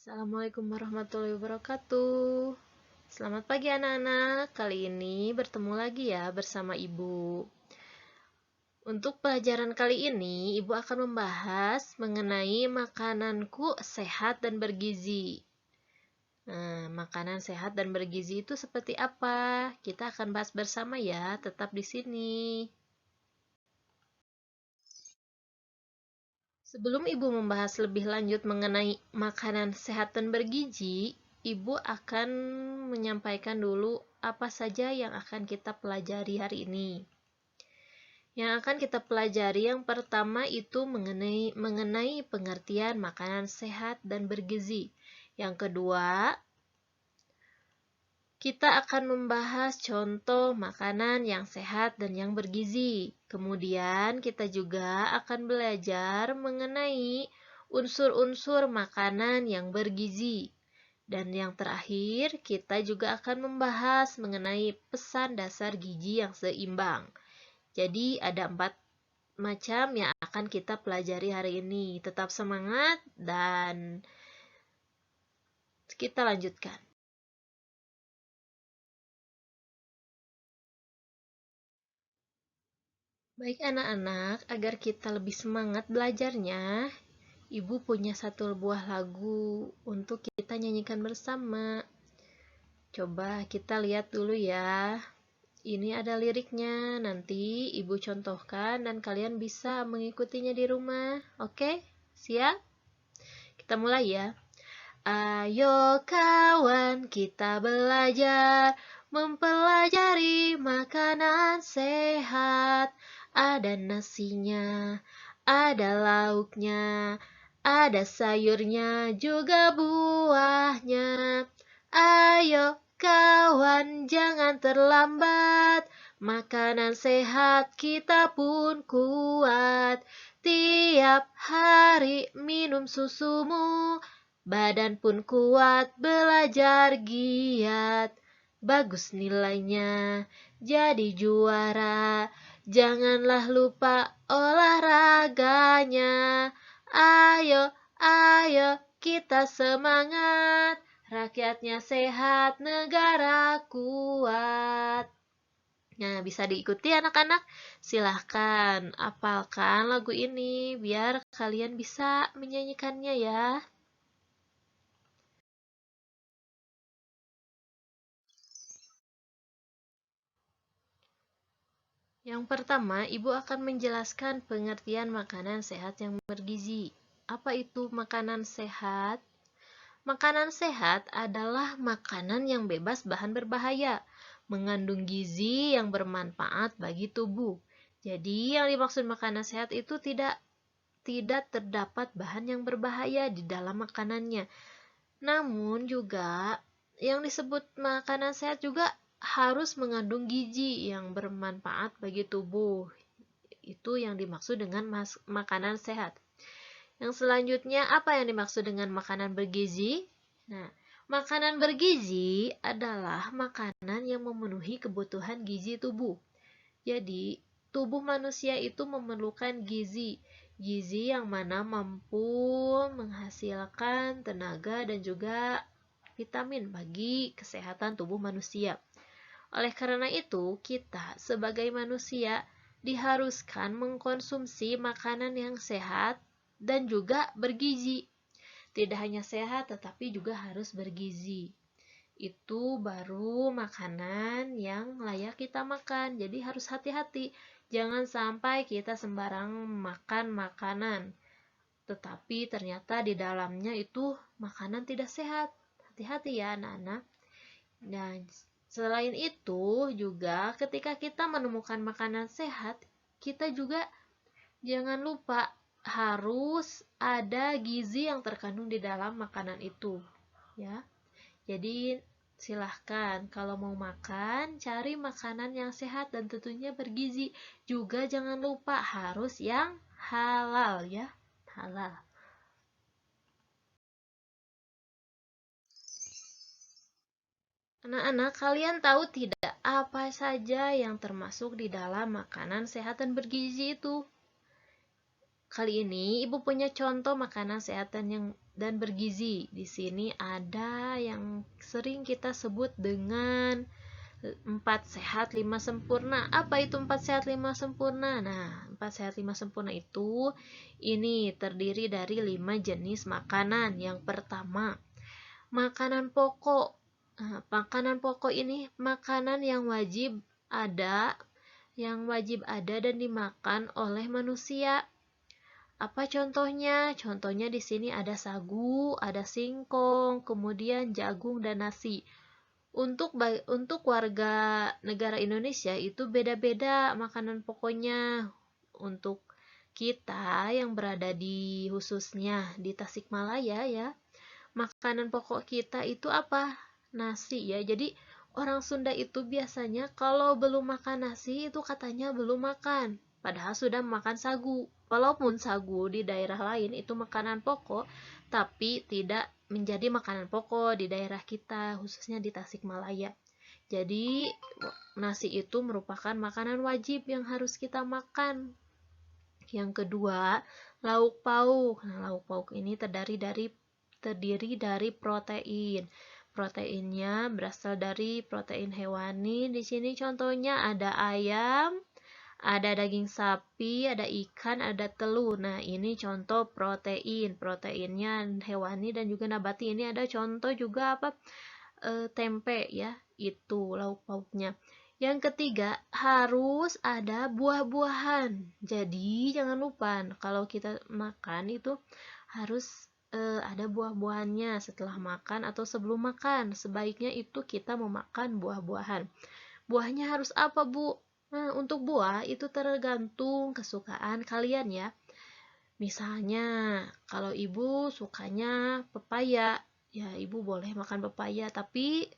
Assalamualaikum warahmatullahi wabarakatuh. Selamat pagi anak-anak. Kali ini bertemu lagi ya bersama Ibu. Untuk pelajaran kali ini, Ibu akan membahas mengenai makananku sehat dan bergizi. Nah, makanan sehat dan bergizi itu seperti apa? Kita akan bahas bersama ya, tetap di sini. Sebelum Ibu membahas lebih lanjut mengenai makanan sehat dan bergizi, Ibu akan menyampaikan dulu apa saja yang akan kita pelajari hari ini. Yang akan kita pelajari yang pertama itu mengenai pengertian makanan sehat dan bergizi. Yang kedua, kita akan membahas contoh makanan yang sehat dan yang bergizi. Kemudian kita juga akan belajar mengenai unsur-unsur makanan yang bergizi. Dan yang terakhir, kita juga akan membahas mengenai pesan dasar gizi yang seimbang. Jadi ada 4 macam yang akan kita pelajari hari ini. Tetap semangat dan kita lanjutkan. Baik anak-anak, agar kita lebih semangat belajarnya, Ibu punya satu buah lagu untuk kita nyanyikan bersama. Coba kita lihat dulu ya. Ini ada liriknya, nanti Ibu contohkan dan kalian bisa mengikutinya di rumah. Oke? Siap? Kita mulai ya. Ayo kawan, kita belajar mempelajari makanan sehat. Ada nasinya, ada lauknya, ada sayurnya, juga buahnya. Ayo kawan, jangan terlambat. Makanan sehat kita pun kuat. Tiap hari minum susumu, badan pun kuat, belajar giat. Bagus nilainya, jadi juara. Janganlah lupa olahraganya. Ayo, ayo, kita semangat. Rakyatnya sehat, negara kuat. Nah, bisa diikuti anak-anak. Silahkan hafalkan lagu ini biar kalian bisa menyanyikannya ya. Yang pertama, Ibu akan menjelaskan pengertian makanan sehat yang bergizi. Apa itu makanan sehat? Makanan sehat adalah makanan yang bebas bahan berbahaya, mengandung gizi yang bermanfaat bagi tubuh. Jadi, yang dimaksud makanan sehat itu tidak terdapat bahan yang berbahaya di dalam makanannya. Namun juga yang disebut makanan sehat juga harus mengandung gizi yang bermanfaat bagi tubuh. Itu yang dimaksud dengan makanan sehat. Yang selanjutnya, apa yang dimaksud dengan makanan bergizi? Nah, makanan bergizi adalah makanan yang memenuhi kebutuhan gizi tubuh. Jadi, tubuh manusia itu memerlukan gizi. Gizi yang mana mampu menghasilkan tenaga dan juga vitamin bagi kesehatan tubuh manusia. Oleh karena itu, kita sebagai manusia diharuskan mengkonsumsi makanan yang sehat dan juga bergizi. Tidak hanya sehat, tetapi juga harus bergizi. Itu baru makanan yang layak kita makan. Jadi harus hati-hati. Jangan sampai kita sembarang makan makanan, tetapi ternyata di dalamnya itu makanan tidak sehat. Hati-hati ya anak-anak. Dan selain itu juga ketika kita menemukan makanan sehat, kita juga jangan lupa harus ada gizi yang terkandung di dalam makanan itu, ya. Jadi silahkan kalau mau makan cari makanan yang sehat dan tentunya bergizi. Juga jangan lupa harus yang halal ya, halal. Anak-anak, kalian tahu tidak apa saja yang termasuk di dalam makanan sehat dan bergizi itu? Kali ini Ibu punya contoh makanan sehat dan bergizi. Di sini ada yang sering kita sebut dengan 4 sehat 5 sempurna. Apa itu 4 sehat 5 sempurna? Nah, 4 sehat 5 sempurna itu ini terdiri dari 5 jenis makanan. Yang pertama, makanan pokok. Nah, makanan pokok ini makanan ada yang wajib ada dan dimakan oleh manusia. Apa contohnya? Contohnya di sini ada sagu, ada singkong, kemudian jagung dan nasi. Untuk warga negara Indonesia itu beda-beda makanan pokoknya. Untuk kita yang berada di khususnya di Tasikmalaya ya, makanan pokok kita itu apa? Nasi ya. Jadi orang Sunda itu biasanya kalau belum makan nasi itu katanya belum makan. Padahal sudah makan sagu. Walaupun sagu di daerah lain itu makanan pokok, tapi tidak menjadi makanan pokok di daerah kita, khususnya di Tasikmalaya. Jadi nasi itu merupakan makanan wajib yang harus kita makan. Yang kedua, lauk pauk. Nah, lauk pauk ini terdiri dari protein. Proteinnya berasal dari protein hewani. Di sini contohnya ada ayam, ada daging sapi, ada ikan, ada telur. Nah, ini contoh protein. Proteinnya hewani dan juga nabati. Ini ada contoh juga apa? Tempe ya. Itu lauk pauknya. Yang ketiga, harus ada buah-buahan. Jadi, jangan lupa kalau kita makan itu harus ada buah-buahannya setelah makan atau sebelum makan. Sebaiknya itu kita memakan buah-buahan. Buahnya harus apa, Bu? Nah, untuk buah itu tergantung kesukaan kalian ya. Misalnya, kalau Ibu sukanya pepaya, ya Ibu boleh makan pepaya, tapi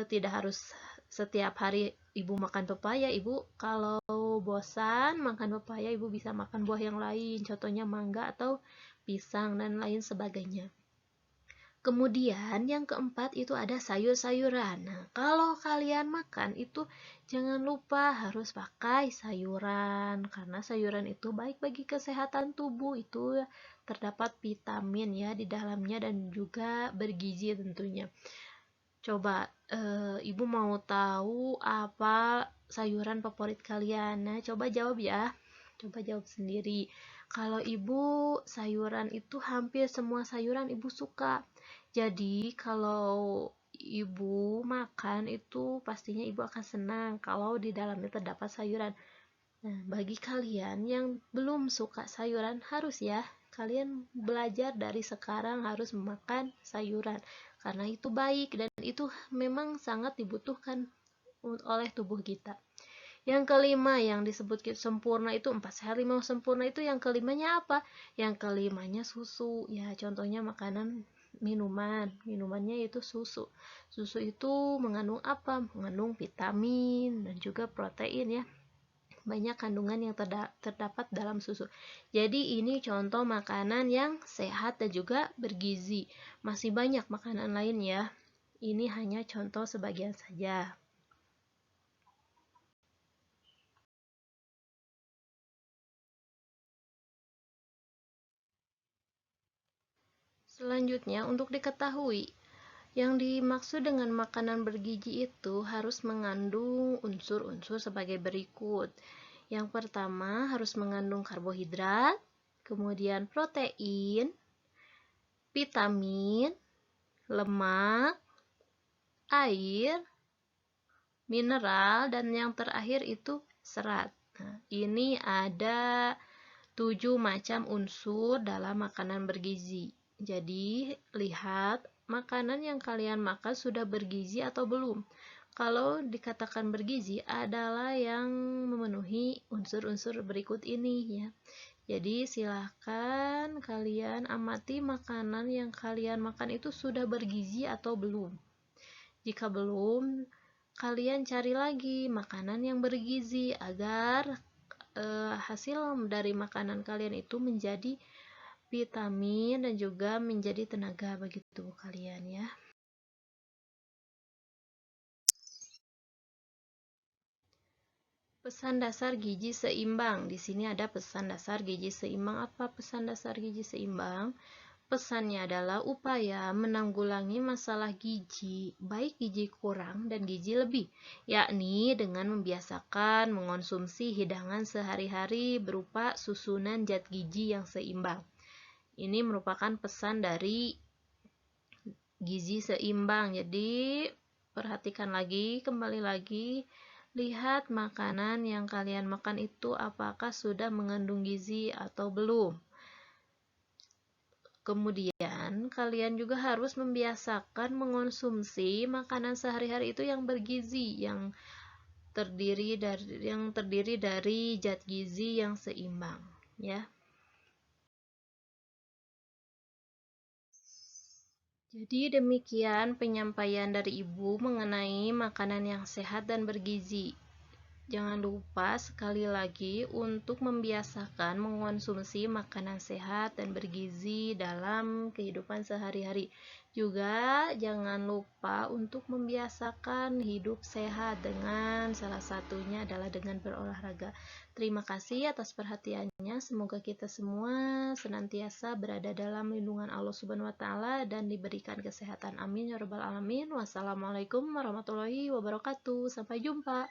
tidak harus setiap hari Ibu makan pepaya. Ibu kalau bosan makan pepaya, Ibu bisa makan buah yang lain, contohnya mangga atau pisang dan lain sebagainya. Kemudian yang keempat itu ada sayur-sayuran. Nah, kalau kalian makan itu jangan lupa harus pakai sayuran karena sayuran itu baik bagi kesehatan tubuh. Itu terdapat vitamin ya di dalamnya dan juga bergizi tentunya. Coba Ibu mau tahu apa sayuran favorit kalian? Nah, coba jawab ya. Coba jawab sendiri. Kalau Ibu sayuran itu hampir semua sayuran Ibu suka. Jadi kalau Ibu makan itu pastinya Ibu akan senang kalau di dalamnya terdapat sayuran. Nah, bagi kalian yang belum suka sayuran harus ya kalian belajar dari sekarang harus memakan sayuran karena itu baik dan itu memang sangat dibutuhkan oleh tubuh kita. Yang kelima yang disebut sempurna itu 4 sehat 5 sempurna itu yang kelimanya apa? Yang kelimanya susu. Ya, contohnya makanan minumannya itu susu. Susu itu mengandung apa? Mengandung vitamin dan juga protein ya. Banyak kandungan yang terdapat dalam susu. Jadi ini contoh makanan yang sehat dan juga bergizi. Masih banyak makanan lain ya. Ini hanya contoh sebagian saja. Selanjutnya, untuk diketahui, yang dimaksud dengan makanan bergizi itu harus mengandung unsur-unsur sebagai berikut. Yang pertama, harus mengandung karbohidrat, kemudian protein, vitamin, lemak, air, mineral, dan yang terakhir itu serat. Nah, ini ada 7 macam unsur dalam makanan bergizi. Jadi, lihat makanan yang kalian makan sudah bergizi atau belum. Kalau dikatakan bergizi adalah yang memenuhi unsur-unsur berikut ini ya. Jadi silahkan kalian amati makanan yang kalian makan itu sudah bergizi atau belum. Jika belum, kalian cari lagi makanan yang bergizi agar hasil dari makanan kalian itu menjadi vitamin dan juga menjadi tenaga bagi tubuh kalian ya. Pesan dasar gizi seimbang. Di sini ada pesan dasar gizi seimbang. Apa pesan dasar gizi seimbang? Pesannya adalah upaya menanggulangi masalah gizi, baik gizi kurang dan gizi lebih, yakni dengan membiasakan mengonsumsi hidangan sehari-hari berupa susunan zat gizi yang seimbang. Ini merupakan pesan dari gizi seimbang. Jadi, perhatikan lagi, kembali lagi, lihat makanan yang kalian makan itu apakah sudah mengandung gizi atau belum. Kemudian, kalian juga harus membiasakan mengonsumsi makanan sehari-hari itu yang bergizi, yang terdiri dari zat gizi yang seimbang, ya. Jadi demikian penyampaian dari Ibu mengenai makanan yang sehat dan bergizi. Jangan lupa sekali lagi untuk membiasakan mengonsumsi makanan sehat dan bergizi dalam kehidupan sehari-hari. Juga jangan lupa untuk membiasakan hidup sehat dengan salah satunya adalah dengan berolahraga. Terima kasih atas perhatiannya. Semoga kita semua senantiasa berada dalam lindungan Allah Subhanahu wa taala dan diberikan kesehatan. Amin ya rabbal alamin. Wassalamualaikum warahmatullahi wabarakatuh. Sampai jumpa.